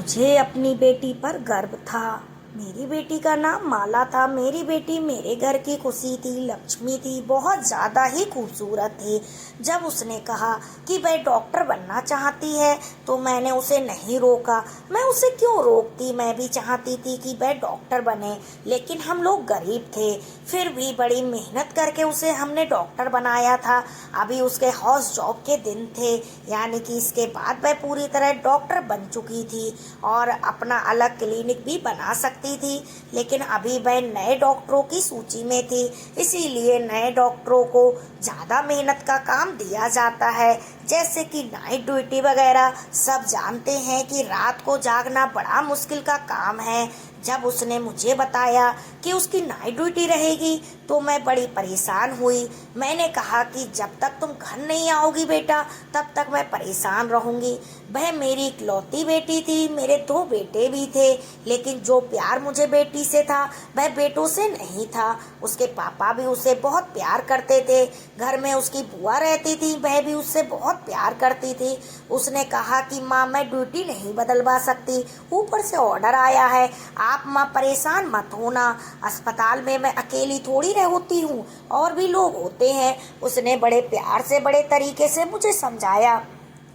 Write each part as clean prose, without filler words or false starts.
मुझे अपनी बेटी पर गर्व था। मेरी बेटी का नाम माला था। मेरी बेटी मेरे घर की खुशी थी, लक्ष्मी थी, बहुत ज़्यादा ही खूबसूरत थी। जब उसने कहा कि वह डॉक्टर बनना चाहती है तो मैंने उसे नहीं रोका। मैं उसे क्यों रोकती, मैं भी चाहती थी कि वह डॉक्टर बने, लेकिन हम लोग गरीब थे। फिर भी बड़ी मेहनत करके उसे हमने डॉक्टर बनाया था। अभी उसके हाउस जॉब के दिन थे, यानी कि इसके बाद वह पूरी तरह डॉक्टर बन चुकी थी और अपना अलग क्लिनिक भी बना सकती थी। लेकिन अभी वह नए डॉक्टरों की सूची में थी, इसीलिए नए डॉक्टरों को ज़्यादा मेहनत का काम दिया जाता है, जैसे कि नाइट ड्यूटी वगैरह। सब जानते हैं कि रात को जागना बड़ा मुश्किल का काम है। जब उसने मुझे बताया कि उसकी नाइट ड्यूटी रहेगी तो मैं बड़ी परेशान हुई। मैंने कहा कि जब तक तुम घर नहीं आओगी बेटा, तब तक मैं परेशान रहूंगी। वह मेरी इकलौती बेटी थी, मेरे दो बेटे भी थे, लेकिन जो प्यार मुझे बेटी से था वह बेटों से नहीं था। उसके पापा भी उसे बहुत प्यार करते थे। घर में उसकी बुआ रहती थी, वह भी उससे बहुत प्यार करती थी। उसने कहा कि माँ, मैं ड्यूटी नहीं बदलवा सकती, ऊपर से ऑर्डर आया है, आप माँ परेशान मत होना। अस्पताल में मैं अकेली थोड़ी रह होती हूँ, और भी लोग होते हैं। उसने बड़े प्यार से, बड़े तरीके से मुझे समझाया।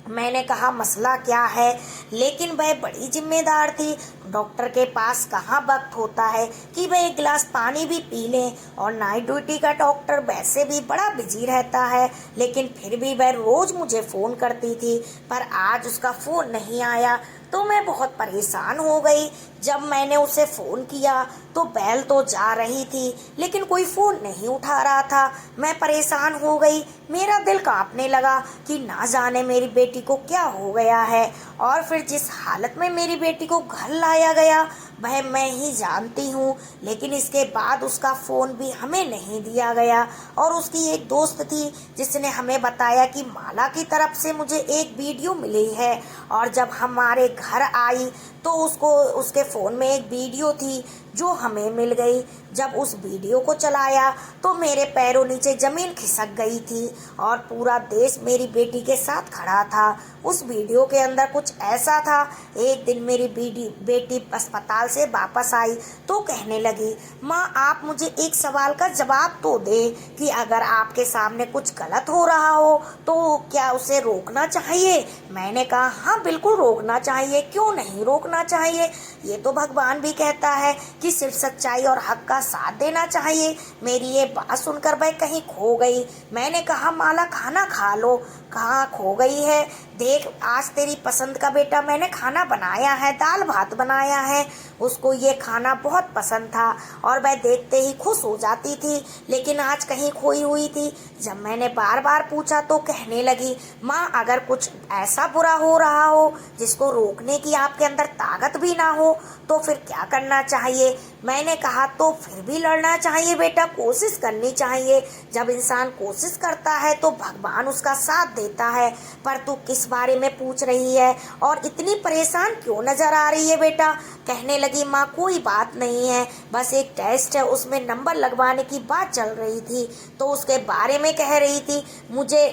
मैंने कहा मसला क्या है, लेकिन वह बड़ी जिम्मेदार थी। डॉक्टर के पास कहाँ वक्त होता है कि वह एक गिलास पानी भी पी लें, और नाइट ड्यूटी का डॉक्टर वैसे भी बड़ा बिजी रहता है। लेकिन फिर भी वह रोज मुझे फ़ोन करती थी, पर आज उसका फ़ोन नहीं आया तो मैं बहुत परेशान हो गई। जब मैंने उसे फ़ोन किया तो बेल तो जा रही थी, लेकिन कोई फ़ोन नहीं उठा रहा था। मैं परेशान हो गई, मेरा दिल कांपने लगा कि ना जाने मेरी बेटी को क्या हो गया है। और फिर जिस हालत में मेरी बेटी को घर लाया गया वह मैं ही जानती हूँ, लेकिन इसके बाद उसका फ़ोन भी हमें नहीं दिया गया। और उसकी एक दोस्त थी जिसने हमें बताया कि माला की तरफ से मुझे एक वीडियो मिली है, और जब हमारे घर आई तो उसको उसके फ़ोन में एक वीडियो थी जो हमें मिल गई। जब उस वीडियो को चलाया तो मेरे पैरों नीचे ज़मीन खिसक गई थी, और पूरा देश मेरी बेटी के साथ खड़ा था। उस वीडियो के अंदर कुछ ऐसा था, एक दिन मेरी बेटी अस्पताल से वापस आई तो कहने लगी, माँ आप मुझे एक सवाल का जवाब तो दे कि अगर आपके सामने कुछ गलत हो रहा हो तो क्या उसे रोकना चाहिए। मैंने कहा हाँ बिल्कुल रोकना चाहिए, क्यों नहीं रोकना चाहिए। ये तो भगवान भी कहता है कि सिर्फ सच्चाई और हक का साथ देना चाहिए। मेरी ये बात सुनकर वह कहीं खो गई। मैंने कहा माला खाना खा लो। कहाँ खो गई है, देख आज तेरी पसंद का बेटा मैंने खाना बनाया है, दाल भात बनाया है। उसको ये खाना बहुत पसंद था और वह देखते ही खुश हो जाती थी, लेकिन आज कहीं खोई हुई थी। जब मैंने बार बार पूछा तो कहने लगी, माँ अगर कुछ ऐसा बुरा हो रहा हो जिसको रोकने की आपके अंदर ताकत भी ना हो तो फिर क्या करना चाहिए। मैंने कहा तो फिर भी लड़ना चाहिए बेटा, कोशिश करनी चाहिए। जब इंसान कोशिश करता है तो भगवान उसका साथ देता है। पर तू किस बारे में पूछ रही है और इतनी परेशान क्यों नजर आ रही है बेटा। कहने लगी, माँ कोई बात नहीं है, बस एक टेस्ट है, उसमें नंबर लगवाने की बात चल रही थी तो उसके बारे में कह रही थी। मुझे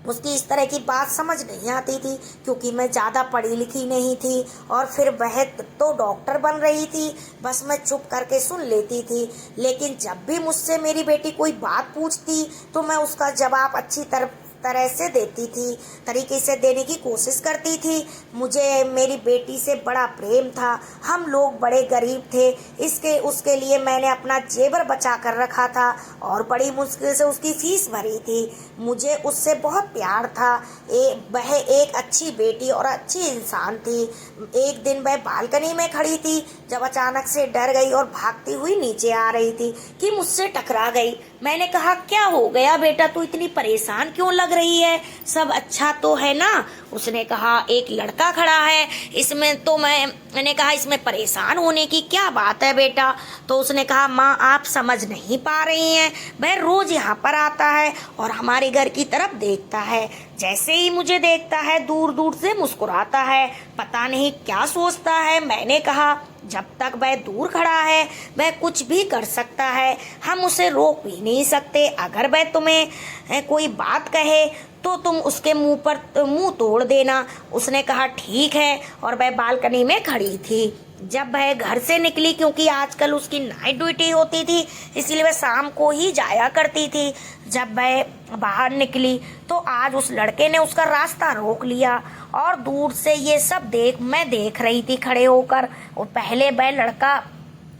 उसकी इस तरह की बात समझ नहीं आती थी, क्योंकि मैं ज़्यादा पढ़ी लिखी नहीं थी, और फिर वह तो डॉक्टर बन रही थी, बस मैं चुप करके सुन लेती थी। लेकिन जब भी मुझसे मेरी बेटी कोई बात पूछती तो मैं उसका जवाब अच्छी तरह से देती थी, तरीके से देने की कोशिश करती थी। मुझे मेरी बेटी से बड़ा प्रेम था, हम लोग बड़े गरीब थे, इसके उसके लिए मैंने अपना जेवर बचा कर रखा था और बड़ी मुश्किल से उसकी फीस भरी थी। मुझे उससे बहुत प्यार था। वह एक अच्छी बेटी और अच्छी इंसान थी। एक दिन वह बालकनी में खड़ी थी, जब अचानक से डर गई और भागती हुई नीचे आ रही थी कि मुझसे टकरा गई। मैंने कहा क्या हो गया बेटा, तू इतनी परेशान क्यों लग रही है, सब अच्छा तो है ना। उसने कहा एक लड़का खड़ा है इसमें, तो मैंने कहा इसमें परेशान होने की क्या बात है बेटा। तो उसने कहा माँ आप समझ नहीं पा रही हैं, वह रोज यहाँ पर आता है और हमारे घर की तरफ देखता है, जैसे ही मुझे देखता है दूर दूर से मुस्कुराता है, पता नहीं क्या सोचता है। मैंने कहा जब तक वह दूर खड़ा है वह कुछ भी कर सकता है, हम उसे रोक भी नहीं सकते। अगर वह तुम्हें कोई बात कहे तो तुम उसके मुंह तोड़ देना। उसने कहा ठीक है, और वह बालकनी में खड़ी थी। जब वह घर से निकली, क्योंकि आजकल उसकी नाइट ड्यूटी होती थी, इसलिए वह शाम को ही जाया करती थी। जब वह बाहर निकली तो आज उस लड़के ने उसका रास्ता रोक लिया, और दूर से ये सब मैं देख रही थी खड़े होकर। और पहले वह लड़का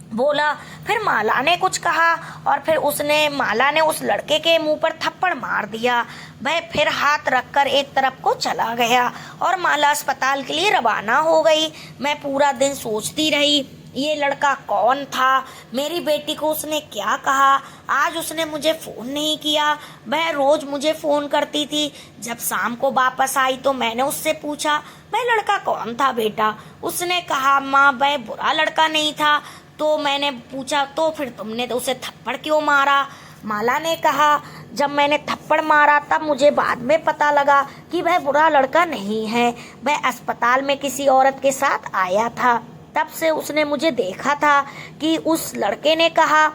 बोला, फिर माला ने कुछ कहा, और फिर माला ने उस लड़के के मुंह पर थप्पड़ मार दिया। वह फिर हाथ रखकर एक तरफ को चला गया, और माला अस्पताल के लिए रवाना हो गई। मैं पूरा दिन सोचती रही, ये लड़का कौन था, मेरी बेटी को उसने क्या कहा, आज उसने मुझे फ़ोन नहीं किया। वह रोज़ मुझे फ़ोन करती थी। जब शाम को वापस आई तो मैंने उससे पूछा, वह लड़का कौन था बेटा? उसने कहा, माँ वह बुरा लड़का नहीं था। तो मैंने पूछा, तो फिर तुमने तो उसे थप्पड़ क्यों मारा? माला ने कहा, जब मैंने थप्पड़ मारा तब मुझे बाद में पता लगा कि वह बुरा लड़का नहीं है। वह अस्पताल में किसी औरत के साथ आया था। तब से उसने मुझे देखा था कि उस लड़के ने कहा,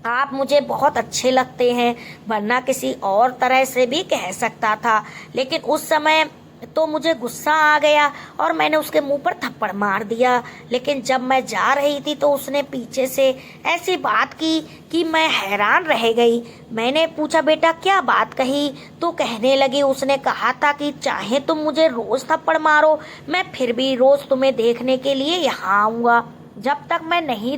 आप मुझे बहुत अच्छे लगते हैं, वरना किसी और तरह से भी कह सकता था। लेकिन उस समय तो मुझे गुस्सा आ गया और मैंने उसके मुंह पर थप्पड़ मार दिया। लेकिन जब मैं जा रही थी तो उसने पीछे से ऐसी बात की कि मैं हैरान रह गई। मैंने पूछा, बेटा क्या बात कही? तो कहने लगी, उसने कहा था कि चाहे तुम मुझे रोज़ थप्पड़ मारो, मैं फिर भी रोज़ तुम्हें देखने के लिए यहाँ आऊँगा। जब तक मैं नहीं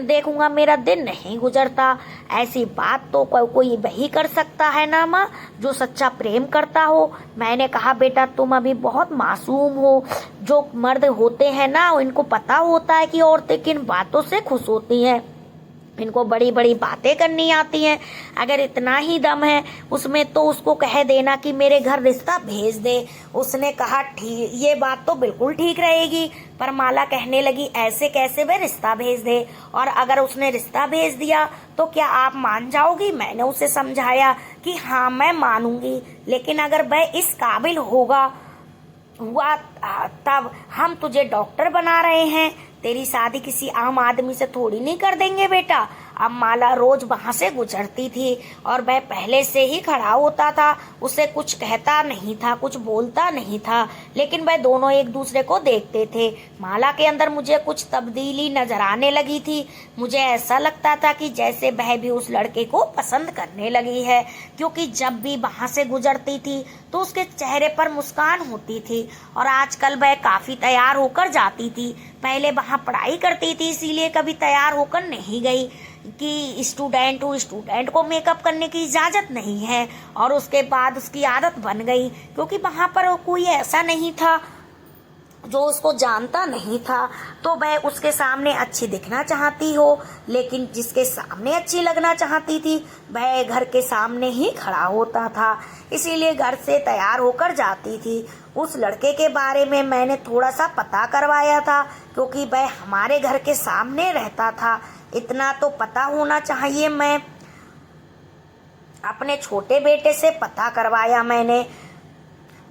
देखूंगा मेरा दिन नहीं गुजरता। ऐसी बात तो कोई वही कर सकता है ना माँ, जो सच्चा प्रेम करता हो। मैंने कहा, बेटा तुम अभी बहुत मासूम हो। जो मर्द होते हैं ना, इनको पता होता है कि औरतें किन बातों से खुश होती हैं। इनको बड़ी बड़ी बातें करनी आती हैं। अगर इतना ही दम है उसमें तो उसको कह देना कि मेरे घर रिश्ता भेज दे। उसने कहा, ठीक, ये बात तो बिल्कुल ठीक रहेगी। पर माला कहने लगी, ऐसे कैसे वह रिश्ता भेज दे? और अगर उसने रिश्ता भेज दिया तो क्या आप मान जाओगी? मैंने उसे समझाया कि हाँ मैं मानूंगी, लेकिन अगर वह इस काबिल हुआ तब हम तुझे डॉक्टर बना रहे हैं। तेरी शादी किसी आम आदमी से थोड़ी नहीं कर देंगे बेटा। अब माला रोज वहां से गुजरती थी और वह पहले से ही खड़ा होता था। उसे कुछ कहता नहीं था, कुछ बोलता नहीं था, लेकिन वह दोनों एक दूसरे को देखते थे। माला के अंदर मुझे कुछ तब्दीली नजर आने लगी थी। मुझे ऐसा लगता था कि जैसे वह भी उस लड़के को पसंद करने लगी है, क्योंकि जब भी वहां से गुजरती थी तो उसके चेहरे पर मुस्कान होती थी। और आजकल वह काफी तैयार होकर जाती थी। पहले वहां पढ़ाई करती थी, इसीलिए कभी तैयार होकर नहीं गई कि स्टूडेंट को मेकअप करने की इजाजत नहीं है। और उसके बाद उसकी आदत बन गई, क्योंकि वहां पर कोई ऐसा नहीं था जो उसको जानता नहीं था। तो वह उसके सामने अच्छी दिखना चाहती हो, लेकिन जिसके सामने अच्छी लगना चाहती थी वह घर के सामने ही खड़ा होता था। इसीलिए घर से तैयार होकर जाती थी। उस लड़के के बारे में मैंने थोड़ा सा पता करवाया था, क्योंकि वह हमारे घर के सामने रहता था। इतना तो पता होना चाहिए। मैं अपने छोटे बेटे से पता करवाया मैंने।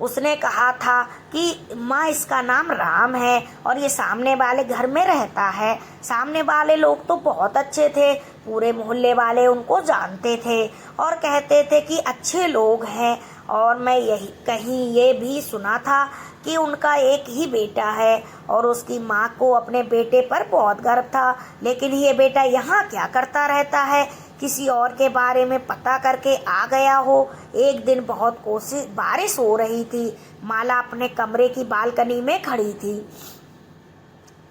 उसने कहा था कि माँ इसका नाम राम है और ये सामने वाले घर में रहता है। सामने वाले लोग तो बहुत अच्छे थे, पूरे मोहल्ले वाले उनको जानते थे और कहते थे कि अच्छे लोग हैं। और मैं कहीं ये भी सुना था कि उनका एक ही बेटा है और उसकी माँ को अपने बेटे पर बहुत गर्व था। लेकिन ये बेटा यहाँ क्या करता रहता है? किसी और के बारे में पता करके आ गया हो। एक दिन बहुत बारिश हो रही थी। माला अपने कमरे की बालकनी में खड़ी थी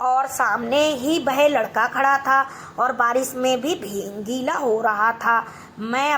और सामने ही वह लड़का खड़ा था और बारिश में भी गीला हो रहा था। मैं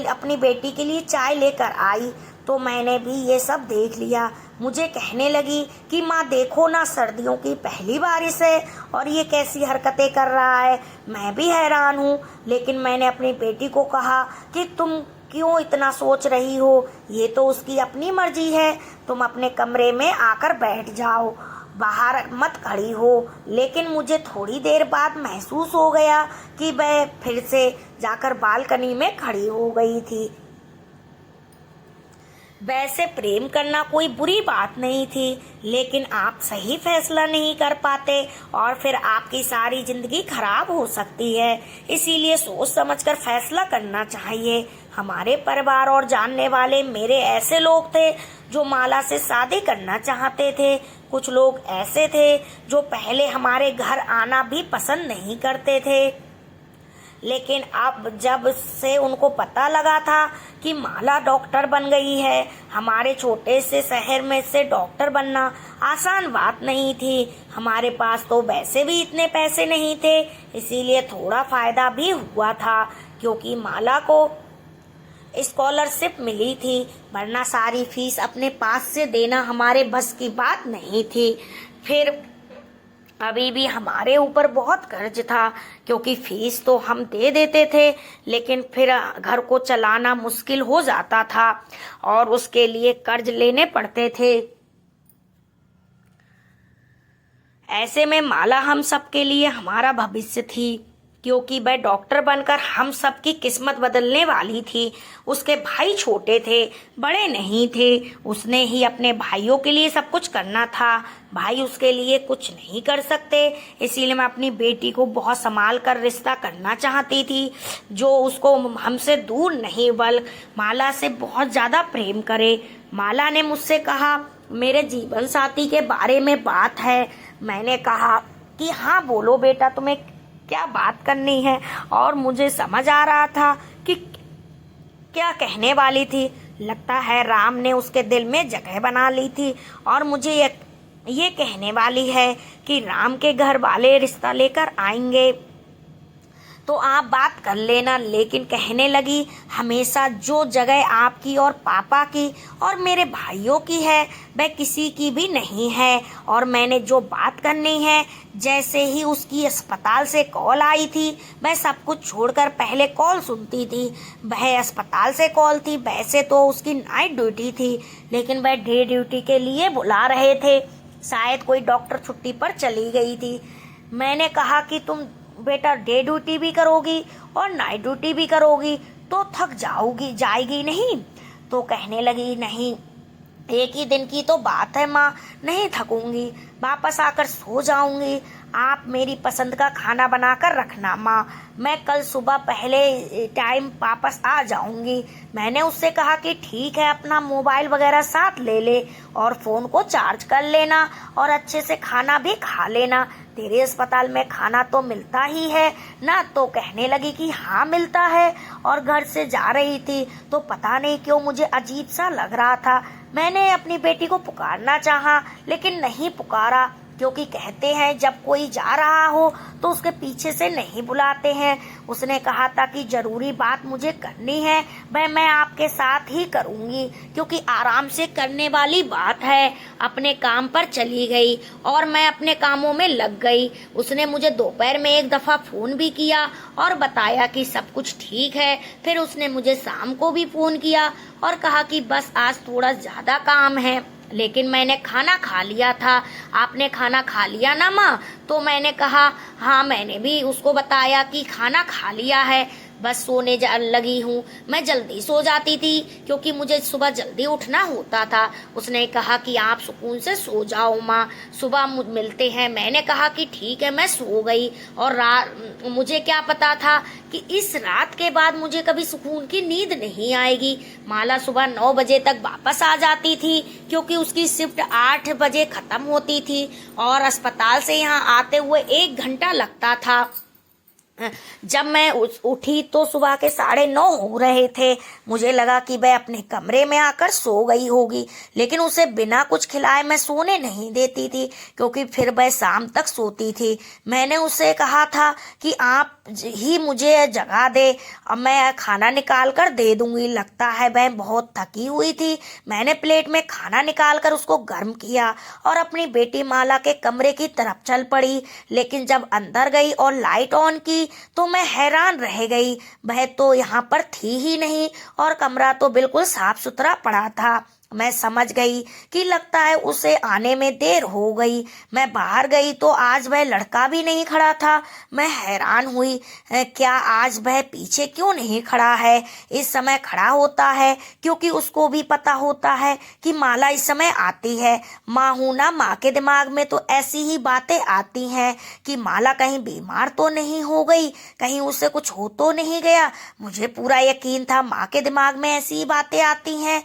अपनी बेटी के लिए चाय लेकर आई तो मैंने भी ये सब देख लिया। मुझे कहने लगी कि माँ देखो ना, सर्दियों की पहली बारिश है और ये कैसी हरकतें कर रहा है। मैं भी हैरान हूँ, लेकिन मैंने अपनी बेटी को कहा कि तुम क्यों इतना सोच रही हो, ये तो उसकी अपनी मर्जी है। तुम अपने कमरे में आकर बैठ जाओ, बाहर मत खड़ी हो। लेकिन मुझे थोड़ी देर बाद महसूस हो गया कि वह फिर से जाकर बालकनी में खड़ी हो गई थी। वैसे प्रेम करना कोई बुरी बात नहीं थी, लेकिन आप सही फैसला नहीं कर पाते और फिर आपकी सारी जिंदगी खराब हो सकती है। इसीलिए सोच समझकर फैसला करना चाहिए। हमारे परिवार और जानने वाले मेरे ऐसे लोग थे जो माला से शादी करना चाहते थे। कुछ लोग ऐसे थे जो पहले हमारे घर आना भी पसंद नहीं करते थे, लेकिन अब जब से उनको पता लगा था कि माला डॉक्टर बन गई है, हमारे छोटे से शहर में से डॉक्टर बनना आसान बात नहीं थी। हमारे पास तो वैसे भी इतने पैसे नहीं थे, इसीलिए थोड़ा फायदा भी हुआ था क्योंकि माला को स्कॉलरशिप मिली थी, वरना सारी फीस अपने पास से देना हमारे बस की बात नहीं थी। फिर अभी भी हमारे ऊपर बहुत कर्ज था क्योंकि फीस तो हम दे देते थे, लेकिन फिर घर को चलाना मुश्किल हो जाता था और उसके लिए कर्ज लेने पड़ते थे। ऐसे में माला हम सबके लिए हमारा भविष्य थी क्योंकि वह डॉक्टर बनकर हम सबकी किस्मत बदलने वाली थी। उसके भाई छोटे थे, बड़े नहीं थे, उसने ही अपने भाइयों के लिए सब कुछ करना था। भाई उसके लिए कुछ नहीं कर सकते, इसीलिए मैं अपनी बेटी को बहुत संभाल कर रिश्ता करना चाहती थी जो उसको हमसे दूर नहीं बल्कि माला से बहुत ज़्यादा प्रेम करे। माला ने मुझसे कहा मेरे जीवन साथी के बारे में बात है। मैंने कहा कि हाँ बोलो बेटा, तुम्हें क्या बात करनी है, और मुझे समझ आ रहा था कि क्या कहने वाली थी। लगता है राम ने उसके दिल में जगह बना ली थी और मुझे ये कहने वाली है कि राम के घर वाले रिश्ता लेकर आएंगे तो आप बात कर लेना। लेकिन कहने लगी हमेशा जो जगह आपकी और पापा की और मेरे भाइयों की है वह किसी की भी नहीं है, और मैंने जो बात करनी है, जैसे ही उसकी अस्पताल से कॉल आई थी वह सब कुछ छोड़कर पहले कॉल सुनती थी। वह अस्पताल से कॉल थी, वैसे तो उसकी नाइट ड्यूटी थी लेकिन वह डे ड्यूटी के लिए बुला रहे थे, शायद कोई डॉक्टर छुट्टी पर चली गई थी। मैंने कहा कि तुम बेटा डे ड्यूटी भी करोगी और नाइट ड्यूटी भी करोगी तो थक जाएगी नहीं। तो कहने लगी नहीं, एक ही दिन की तो बात है माँ, नहीं थकूंगी, वापस आकर सो जाऊंगी। आप मेरी पसंद का खाना बनाकर रखना माँ, मैं कल सुबह पहले टाइम वापस आ जाऊंगी। मैंने उससे कहा कि ठीक है, अपना मोबाइल वगैरह साथ ले ले और फ़ोन को चार्ज कर लेना और अच्छे से खाना भी खा लेना, तेरे अस्पताल में खाना तो मिलता ही है ना। तो कहने लगी कि हाँ मिलता है, और घर से जा रही थी तो पता नहीं क्यों मुझे अजीब सा लग रहा था। मैंने अपनी बेटी को पुकारना चाहा लेकिन नहीं पुकारा, क्योंकि कहते हैं जब कोई जा रहा हो तो उसके पीछे से नहीं बुलाते हैं। उसने कहा था कि जरूरी बात मुझे करनी है वह मैं आपके साथ ही करूंगी, क्योंकि आराम से करने वाली बात है। अपने काम पर चली गई और मैं अपने कामों में लग गई। उसने मुझे दोपहर में एक दफा फोन भी किया और बताया कि सब कुछ ठीक है। फिर उसने मुझे शाम को भी फोन किया और कहा कि बस आज थोड़ा ज्यादा काम है, लेकिन मैंने खाना खा लिया था। आपने खाना खा लिया ना माँ? तो मैंने कहा हाँ, मैंने भी उसको बताया कि खाना खा लिया है, बस सोने लगी हूँ। मैं जल्दी सो जाती थी क्योंकि मुझे सुबह जल्दी उठना होता था। उसने कहा कि आप सुकून से सो जाओ माँ, सुबह मिलते हैं। मैंने कहा कि ठीक है, मैं सो गई। और मुझे क्या पता था कि इस रात के बाद मुझे कभी सुकून की नींद नहीं आएगी। माला सुबह 9 बजे तक वापस आ जाती थी क्योंकि उसकी शिफ्ट 8 बजे खत्म होती थी और अस्पताल से यहाँ आते हुए 1 घंटा लगता था। जब मैं उठी तो सुबह के 9:30 हो रहे थे। मुझे लगा कि वह अपने कमरे में आकर सो गई होगी, लेकिन उसे बिना कुछ खिलाए मैं सोने नहीं देती थी क्योंकि फिर वह शाम तक सोती थी। मैंने उसे कहा था कि आप ही मुझे जगा दे और मैं खाना निकाल कर दे दूंगी। लगता है वह बहुत थकी हुई थी। मैंने प्लेट में खाना निकाल कर उसको गर्म किया और अपनी बेटी माला के कमरे की तरफ चल पड़ी, लेकिन जब अंदर गई और लाइट ऑन की तो मैं हैरान रह गई। वह तो यहाँ पर थी ही नहीं और कमरा तो बिल्कुल साफ सुथरा पड़ा था। मैं समझ गई कि लगता है उसे आने में देर हो गई। मैं बाहर गई तो आज वह लड़का भी नहीं खड़ा था। मैं हैरान हुई, क्या आज वह पीछे क्यों नहीं खड़ा है? इस समय खड़ा होता है क्योंकि उसको भी पता होता है कि माला इस समय आती है। माँ हूँ ना, माँ के दिमाग में तो ऐसी ही बातें आती हैं कि माला कहीं बीमार तो नहीं हो गई, कहीं उससे कुछ हो तो नहीं गया। मुझे पूरा यकीन था माँ के दिमाग में ऐसी ही बातें आती हैं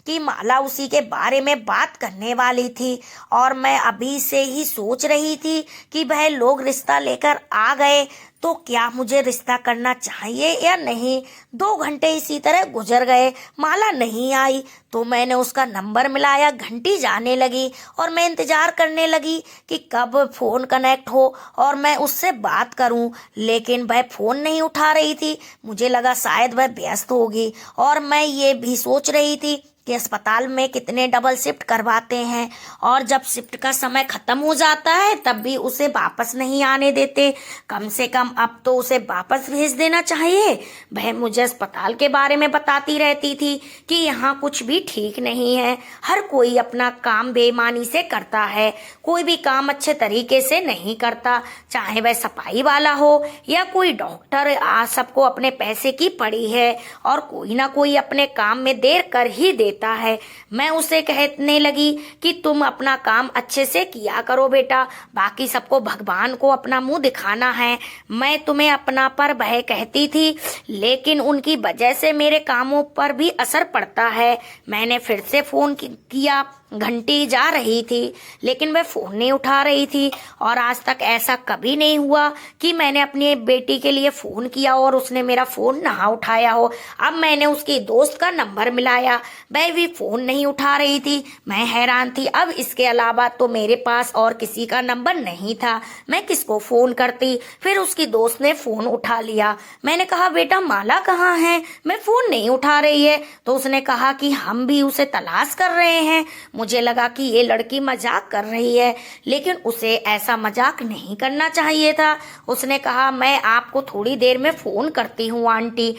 कि माला उसी के बारे में बात करने वाली थी। और मैं अभी से ही सोच रही थी कि वह लोग रिश्ता लेकर आ गए तो क्या मुझे रिश्ता करना चाहिए या नहीं। 2 घंटे इसी तरह गुजर गए, माला नहीं आई तो मैंने उसका नंबर मिलाया। घंटी जाने लगी और मैं इंतजार करने लगी कि कब फोन कनेक्ट हो और मैं उससे बात करूं, लेकिन वह फोन नहीं उठा रही थी। मुझे लगा शायद वह व्यस्त होगी। और मैं ये भी सोच रही थी कि अस्पताल में कितने डबल शिफ्ट करवाते हैं और जब शिफ्ट का समय खत्म हो जाता है तब भी उसे वापस नहीं आने देते। कम से कम अब तो उसे वापस भेज देना चाहिए। वह मुझे अस्पताल के बारे में बताती रहती थी कि यहाँ कुछ भी ठीक नहीं है, हर कोई अपना काम बेईमानी से करता है, कोई भी काम अच्छे तरीके से नहीं करता, चाहे वह सफाई वाला हो या कोई डॉक्टर। आज सबको अपने पैसे की पड़ी है और कोई ना कोई अपने काम में देर कर ही देता है। मैं उसे कहने लगी कि तुम अपना काम अच्छे से किया करो बेटा, बाकी सबको भगवान को अपना मुंह दिखाना है। मैं तुम्हें अपना पर वह कहती थी, लेकिन उनकी वजह से मेरे कामों पर भी असर पड़ता है। मैंने फिर से फोन किया, घंटी जा रही थी लेकिन वह फोन नहीं उठा रही थी। और आज तक ऐसा कभी नहीं हुआ कि मैंने अपनी बेटी के लिए फोन किया और उसने मेरा फोन ना उठाया हो। अब मैंने उसकी दोस्त का नंबर मिलाया, वह भी फोन नहीं उठा रही थी। मैं हैरान थी, अब इसके अलावा तो मेरे पास और किसी का नंबर नहीं था, मैं किसको फोन करती। फिर उसकी दोस्त ने फोन उठा लिया। मैंने कहा बेटा माला कहाँ है, मैं फोन नहीं उठा रही है। तो उसने कहा कि हम भी उसे तलाश कर रहे हैं। मुझे लगा कि ये लड़की मजाक कर रही है, लेकिन उसे ऐसा मजाक नहीं करना चाहिए था। उसने कहा मैं आपको थोड़ी देर में फोन करती हूँ आंटी,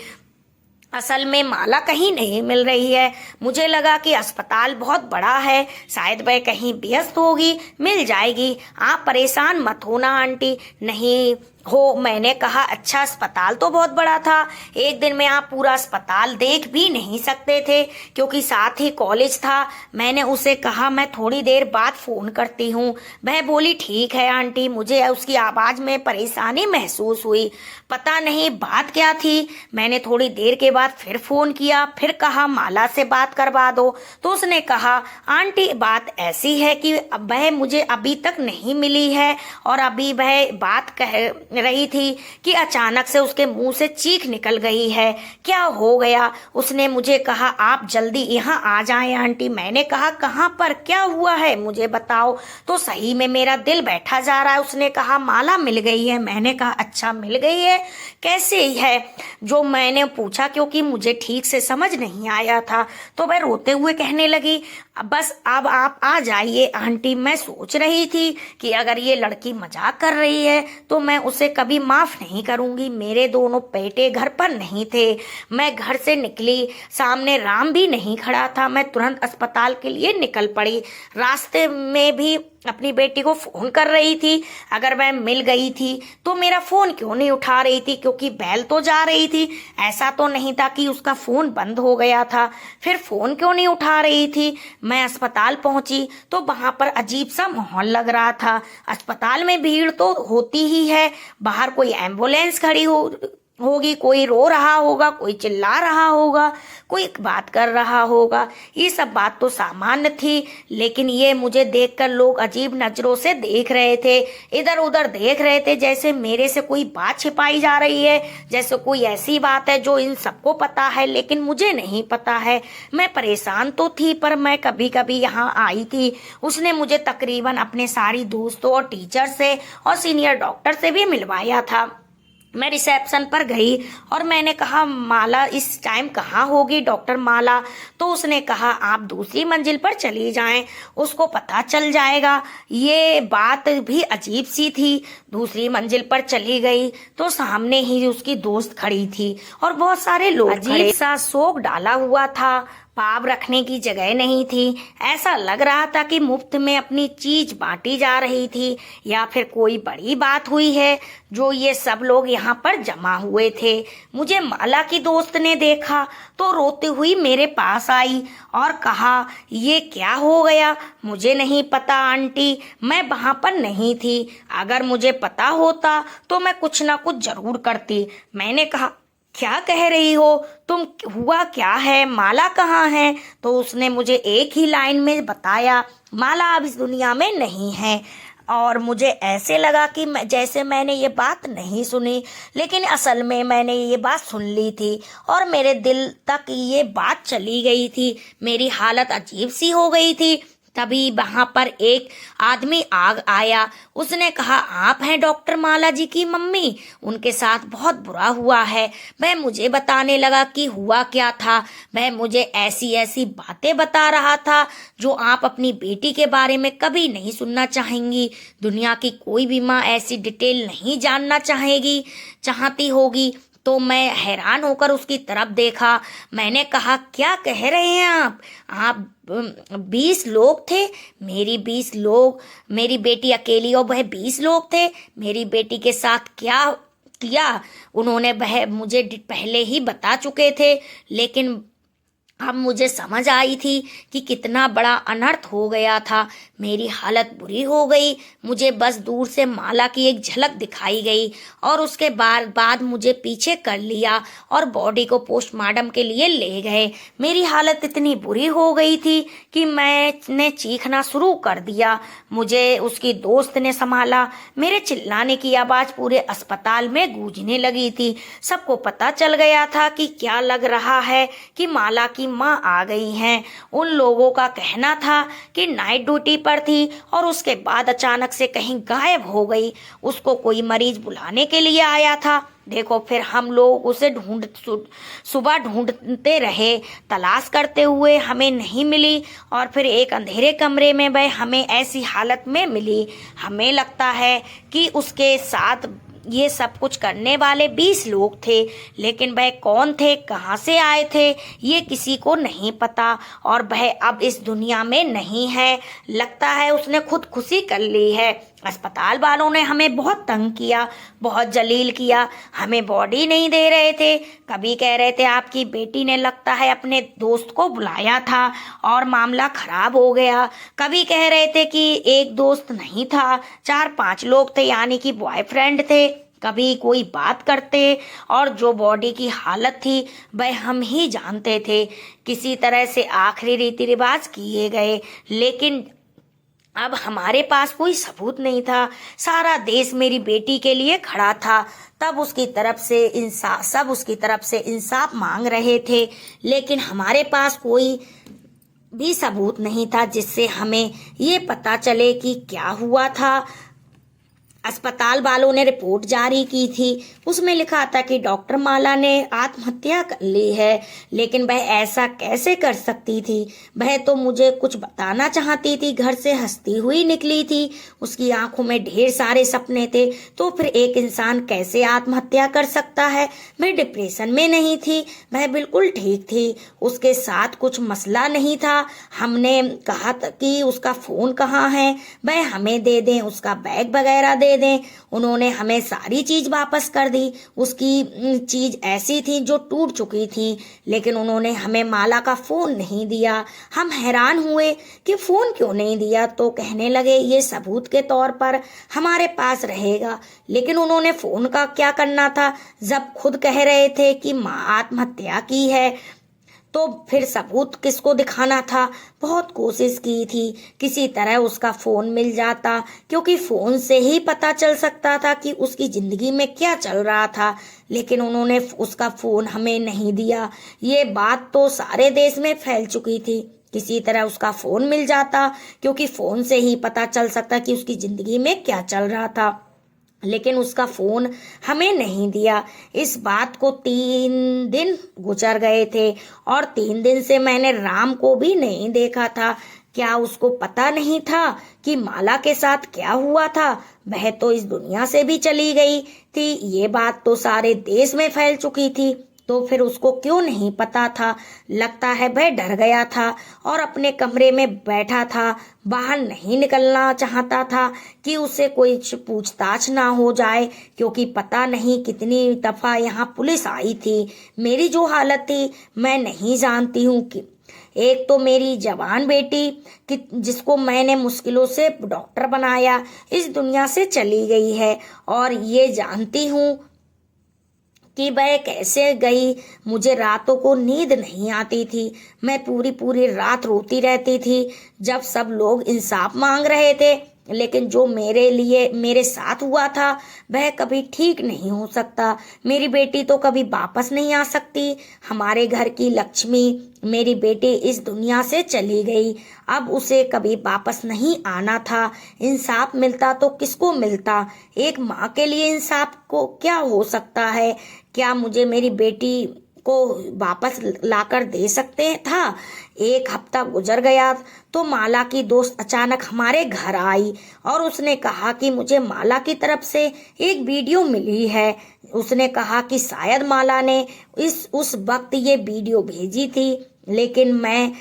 असल में माला कहीं नहीं मिल रही है। मुझे लगा कि अस्पताल बहुत बड़ा है, शायद वह कहीं व्यस्त होगी, मिल जाएगी, आप परेशान मत होना आंटी। नहीं हो, मैंने कहा अच्छा अस्पताल तो बहुत बड़ा था, एक दिन में आप पूरा अस्पताल देख भी नहीं सकते थे क्योंकि साथ ही कॉलेज था। मैंने उसे कहा मैं थोड़ी देर बाद फोन करती हूँ। वह बोली ठीक है आंटी। मुझे उसकी आवाज में परेशानी महसूस हुई, पता नहीं बात क्या थी। मैंने थोड़ी देर के बाद फिर फोन किया, फिर कहा माला से बात करवा दो। तो उसने कहा आंटी बात ऐसी है कि वह मुझे अभी तक नहीं मिली है और अभी वह बात कह रही थी कि अचानक से उसके मुंह से चीख निकल गई है। क्या हो गया? उसने मुझे कहा आप जल्दी यहाँ आ जाएं आंटी। मैंने कहा कहाँ पर, क्या हुआ है मुझे बताओ। तो सही में मेरा दिल बैठा जा रहा है। उसने कहा माला मिल गई है। मैंने कहा अच्छा मिल गई है, कैसे है? जो मैंने पूछा क्योंकि मुझे ठीक से समझ नहीं आया था। तो वह रोते हुए कहने लगी बस अब आप आ जाइए आंटी। मैं सोच रही थी कि अगर ये लड़की मजाक कर रही है तो मैं उसे कभी माफ नहीं करूंगी। मेरे दोनों बेटे घर पर नहीं थे, मैं घर से निकली, सामने राम भी नहीं खड़ा था। मैं तुरंत अस्पताल के लिए निकल पड़ी। रास्ते में भी अपनी बेटी को फोन कर रही थी, अगर मैं मिल गई थी तो मेरा फोन क्यों नहीं उठा रही थी, क्योंकि बेल तो जा रही थी। ऐसा तो नहीं था कि उसका फोन बंद हो गया था। फिर फोन क्यों नहीं उठा रही थी? मैं अस्पताल पहुंची तो वहां पर अजीब सा माहौल लग रहा था। अस्पताल में भीड़ तो होती ही है, बाहर कोई एम्बुलेंस खड़ी होगी, कोई रो रहा होगा, कोई चिल्ला रहा होगा, कोई बात कर रहा होगा। ये सब बात तो सामान्य थी, लेकिन ये मुझे देखकर लोग अजीब नजरों से देख रहे थे, इधर उधर देख रहे थे, जैसे मेरे से कोई बात छिपाई जा रही है, जैसे कोई ऐसी बात है जो इन सबको पता है लेकिन मुझे नहीं पता है। मैं परेशान तो थी, पर मैं कभी कभी यहाँ आई थी। उसने मुझे तकरीबन अपने सारी दोस्तों और टीचर से और सीनियर डॉक्टर से भी मिलवाया था। मैं रिसेप्शन पर गई और मैंने कहा माला इस टाइम कहाँ होगी डॉक्टर माला? तो उसने कहा आप दूसरी मंजिल पर चली जाएं, उसको पता चल जाएगा। ये बात भी अजीब सी थी। दूसरी मंजिल पर चली गई तो सामने ही उसकी दोस्त खड़ी थी और बहुत सारे लोग। अजीब सा शोक डाला हुआ था। पाव रखने की जगह नहीं थी। ऐसा लग रहा था कि मुफ्त में अपनी चीज बांटी जा रही थी, या फिर कोई बड़ी बात हुई है जो ये सब लोग यहाँ पर जमा हुए थे। मुझे माला की दोस्त ने देखा तो रोती हुई मेरे पास आई और कहा, ये क्या हो गया? मुझे नहीं पता आंटी, मैं वहाँ पर नहीं थी। अगर मुझे पता होता तो मैं कुछ ना कुछ जरूर करती। मैंने कहा, क्या कह रही हो तुम? हुआ क्या है? माला कहाँ है? तो उसने मुझे एक ही लाइन में बताया, माला अब इस दुनिया में नहीं है। और मुझे ऐसे लगा कि जैसे मैंने ये बात नहीं सुनी, लेकिन असल में मैंने ये बात सुन ली थी और मेरे दिल तक ये बात चली गई थी। मेरी हालत अजीब सी हो गई थी। तभी वहां पर एक आदमी आया। उसने कहा, आप हैं डॉक्टर माला जी की मम्मी? उनके साथ बहुत बुरा हुआ है। वह मुझे बताने लगा कि हुआ क्या था। वह मुझे ऐसी ऐसी बातें बता रहा था जो आप अपनी बेटी के बारे में कभी नहीं सुनना चाहेंगी। दुनिया की कोई भी माँ ऐसी डिटेल नहीं जानना चाहती होगी। तो मैं हैरान होकर उसकी तरफ देखा। मैंने कहा, क्या कह रहे हैं आप 20 लोग थे? मेरी बेटी अकेली और वह 20 लोग थे। मेरी बेटी के साथ क्या किया उन्होंने वह मुझे पहले ही बता चुके थे, लेकिन अब मुझे समझ आई थी कि कितना बड़ा अनर्थ हो गया था। मेरी हालत बुरी हो गई। मुझे बस दूर से माला की एक झलक दिखाई गई और उसके बाद मुझे पीछे कर लिया और बॉडी को पोस्टमार्टम के लिए ले गए। मेरी हालत इतनी बुरी हो गई थी कि मैंने चीखना शुरू कर दिया। मुझे उसकी दोस्त ने संभाला। मेरे चिल्लाने की आवाज़ पूरे अस्पताल में गूंजने लगी थी। सबको पता चल गया था कि क्या लग रहा है कि माला की माँ आ गई हैं। उन लोगों का कहना था कि नाइट ड्यूटी पर थी और उसके बाद अचानक से कहीं गायब हो गई। उसको कोई मरीज बुलाने के लिए आया था। देखो, फिर हम लोग उसे सुबह ढूंढते रहे, तलाश करते हुए हमें नहीं मिली और फिर एक अंधेरे कमरे में वह हमें ऐसी हालत में मिली। हमें लगता है कि उसके साथ ये सब कुछ करने वाले 20 लोग थे, लेकिन वह कौन थे, कहाँ से आए थे, ये किसी को नहीं पता और वह अब इस दुनिया में नहीं है। लगता है उसने खुदकुशी कर ली है। अस्पताल वालों ने हमें बहुत तंग किया, बहुत जलील किया। हमें बॉडी नहीं दे रहे थे। कभी कह रहे थे आपकी बेटी ने लगता है अपने दोस्त को बुलाया था और मामला खराब हो गया। कभी कह रहे थे कि एक दोस्त नहीं था, 4-5 लोग थे, यानी कि बॉयफ्रेंड थे। कभी कोई बात करते और जो बॉडी की हालत थी वह हम ही जानते थे। किसी तरह से आखिरी रीति रिवाज किए गए, लेकिन अब हमारे पास कोई सबूत नहीं था। सारा देश मेरी बेटी के लिए खड़ा था। सब उसकी तरफ से इंसाफ मांग रहे थे, लेकिन हमारे पास कोई भी सबूत नहीं था जिससे हमें ये पता चले कि क्या हुआ था। अस्पताल वालों ने रिपोर्ट जारी की थी। उसमें लिखा था कि डॉक्टर माला ने आत्महत्या कर ली है, लेकिन वह ऐसा कैसे कर सकती थी? वह तो मुझे कुछ बताना चाहती थी, घर से हंसती हुई निकली थी। उसकी आंखों में ढेर सारे सपने थे। तो फिर एक इंसान कैसे आत्महत्या कर सकता है? वह डिप्रेशन में नहीं थी, वह बिल्कुल ठीक थी। उसके साथ कुछ मसला नहीं था। हमने कहा था कि उसका फोन कहाँ है, वह हमें दे दें, उसका बैग वगैरह दे दें। उन्होंने हमें सारी चीज वापस कर दी। उसकी चीज ऐसी थी जो टूट चुकी थी, लेकिन उन्होंने हमें माला का फोन नहीं दिया। हम हैरान हुए कि फोन क्यों नहीं दिया, तो कहने लगे ये सबूत के तौर पर हमारे पास रहेगा। लेकिन उन्होंने फोन का क्या करना था जब खुद कह रहे थे कि माँ आत्महत्या की है? तो फिर सबूत किसको दिखाना था? बहुत कोशिश की थी, किसी तरह उसका फ़ोन मिल जाता, क्योंकि फ़ोन से ही पता चल सकता था कि उसकी ज़िंदगी में क्या चल रहा था। लेकिन उन्होंने उसका फ़ोन हमें नहीं दिया। ये बात तो सारे देश में फैल चुकी थी। किसी तरह उसका फ़ोन मिल जाता, क्योंकि फ़ोन से ही पता चल सकता कि उसकी ज़िंदगी में क्या चल रहा था। लेकिन उसका फोन हमें नहीं दिया। इस बात को 3 दिन गुजर गए थे और 3 दिन से मैंने राम को भी नहीं देखा था। क्या उसको पता नहीं था कि माला के साथ क्या हुआ था? वह तो इस दुनिया से भी चली गई थी। ये बात तो सारे देश में फैल चुकी थी। तो फिर उसको क्यों नहीं पता था? लगता है वह डर गया था और अपने कमरे में बैठा था, बाहर नहीं निकलना चाहता था कि उसे कोई पूछताछ ना हो जाए, क्योंकि पता नहीं कितनी दफा यहाँ पुलिस आई थी। मेरी जो हालत थी मैं नहीं जानती हूँ कि एक तो मेरी जवान बेटी कि जिसको मैंने मुश्किलों से डॉक्टर बनाया इस दुनिया से चली गई है, और ये जानती हूँ कि वह कैसे गई। मुझे रातों को नींद नहीं आती थी, मैं पूरी पूरी रात रोती रहती थी जब सब लोग इंसाफ मांग रहे थे। लेकिन जो मेरे लिए मेरे साथ हुआ था वह कभी ठीक नहीं हो सकता। मेरी बेटी तो कभी वापस नहीं आ सकती। हमारे घर की लक्ष्मी, मेरी बेटी इस दुनिया से चली गई, अब उसे कभी वापस नहीं आना था। इंसाफ मिलता तो किसको मिलता? एक माँ के लिए इंसाफ को क्या हो सकता है? क्या मुझे मेरी बेटी को वापस लाकर दे सकते था? एक हफ्ता गुजर गया तो माला की दोस्त अचानक हमारे घर आई और उसने कहा कि मुझे माला की तरफ से एक वीडियो मिली है। उसने कहा कि शायद माला ने उस वक्त ये वीडियो भेजी थी, लेकिन मैंने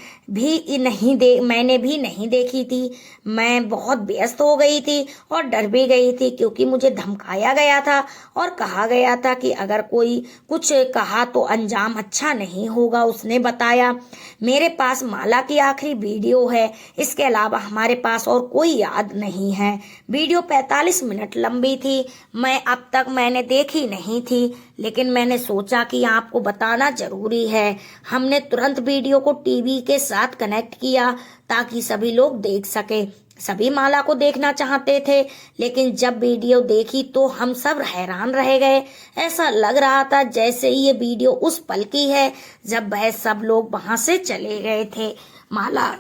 भी नहीं देखी थी। मैं बहुत व्यस्त हो गई थी और डर भी गई थी, क्योंकि मुझे धमकाया गया था और कहा गया था कि अगर कोई कुछ कहा तो अंजाम अच्छा नहीं होगा। उसने बताया मेरे पास माला की आखिरी वीडियो है, इसके अलावा हमारे पास और कोई याद नहीं है। वीडियो 45 मिनट लंबी थी, मैंने देखी नहीं थी, लेकिन मैंने सोचा कि आपको बताना जरूरी है। हमने तुरंत वीडियो को टीवी के साथ कनेक्ट किया ताकि सभी लोग देख सके। सभी माला को देखना चाहते थे, लेकिन जब वीडियो देखी तो हम सब हैरान रह गए। ऐसा लग रहा था जैसे ये वीडियो उस पल की है जब वह सब लोग वहां से चले गए थे। माला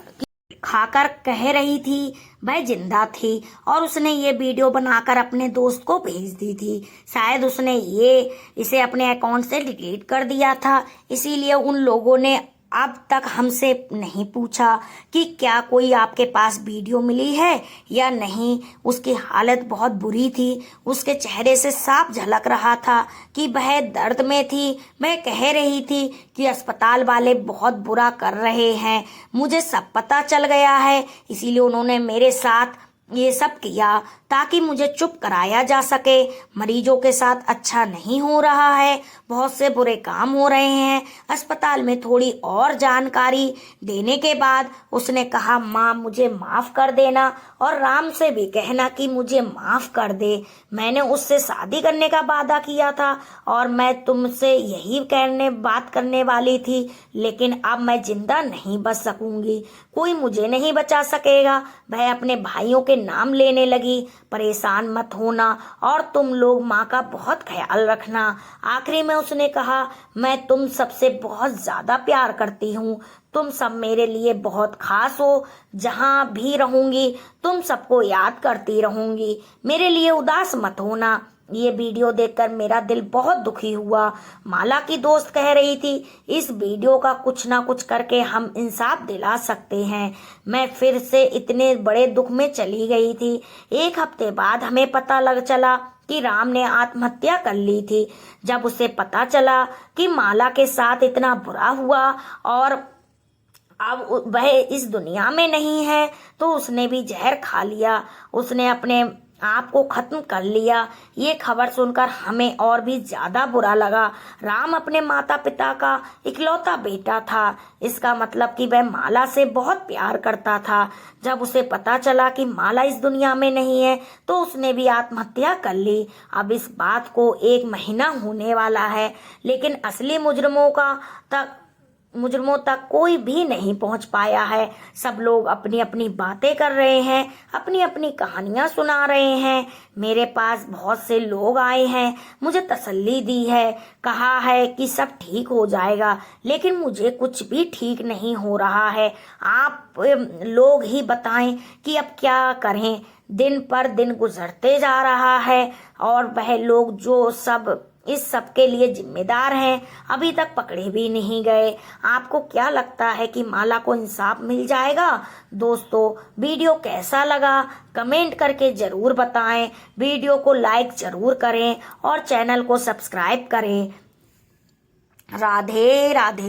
खाकर कह रही थी वह जिंदा थी और उसने ये वीडियो बनाकर अपने दोस्त को भेज दी थी। शायद उसने इसे अपने अकाउंट से डिलीट कर दिया था, इसीलिए उन लोगों ने अब तक हमसे नहीं पूछा कि क्या कोई आपके पास वीडियो मिली है या नहीं। उसकी हालत बहुत बुरी थी, उसके चेहरे से साफ झलक रहा था कि वह दर्द में थी। वह कह रही थी कि अस्पताल वाले बहुत बुरा कर रहे हैं, मुझे सब पता चल गया है, इसीलिए उन्होंने मेरे साथ ये सब किया ताकि मुझे चुप कराया जा सके। मरीजों के साथ अच्छा नहीं हो रहा है, बहुत से बुरे काम हो रहे हैं। अस्पताल में थोड़ी और जानकारी देने के बाद उसने कहा, माँ मुझे माफ कर देना और राम से भी कहना कि मुझे माफ कर दे। मैंने उससे शादी करने का वादा किया था और मैं तुमसे यही बात करने वाली थी, लेकिन अब मैं जिंदा नहीं बच सकूंगी, कोई मुझे नहीं बचा सकेगा। वह अपने भाइयों के नाम लेने लगी। परेशान मत होना और तुम लोग माँ का बहुत ख्याल रखना। आखिरी में उसने कहा, मैं तुम सबसे बहुत ज्यादा प्यार करती हूँ, तुम सब मेरे लिए बहुत खास हो। जहाँ भी रहूंगी तुम सबको याद करती रहूंगी, मेरे लिए उदास मत होना। ये वीडियो देखकर मेरा दिल बहुत दुखी हुआ। माला की दोस्त कह रही थी, इस वीडियो का कुछ ना कुछ करके हम इंसाफ दिला सकते हैं। मैं फिर से इतने बड़े दुख में चली गई थी। एक हफ्ते बाद हमें पता चला कि राम ने आत्महत्या कर ली थी। जब उसे पता चला कि माला के साथ इतना बुरा हुआ और अब वह इस दुनिया में नहीं है, तो उसने भी जहर खा लिया, उसने अपने आप को खत्म कर लिया। ये खबर सुनकर हमें और भी ज्यादा बुरा लगा। राम अपने माता पिता का इकलौता बेटा था, इसका मतलब कि वह माला से बहुत प्यार करता था। जब उसे पता चला कि माला इस दुनिया में नहीं है तो उसने भी आत्महत्या कर ली। अब इस बात को 1 महीना होने वाला है, लेकिन असली मुजरिमों तक कोई भी नहीं पहुंच पाया है। सब लोग अपनी अपनी बातें कर रहे हैं, अपनी अपनी कहानियां सुना रहे हैं। मेरे पास बहुत से लोग आए हैं, मुझे तसल्ली दी है, कहा है कि सब ठीक हो जाएगा, लेकिन मुझे कुछ भी ठीक नहीं हो रहा है। आप लोग ही बताएं कि अब क्या करें। दिन पर दिन गुजरते जा रहा है और वह लोग जो सब इस सब के लिए जिम्मेदार हैं अभी तक पकड़े भी नहीं गए। आपको क्या लगता है कि माला को इंसाफ मिल जाएगा? दोस्तों, वीडियो कैसा लगा कमेंट करके जरूर बताएं। वीडियो को लाइक जरूर करें और चैनल को सब्सक्राइब करें। राधे राधे।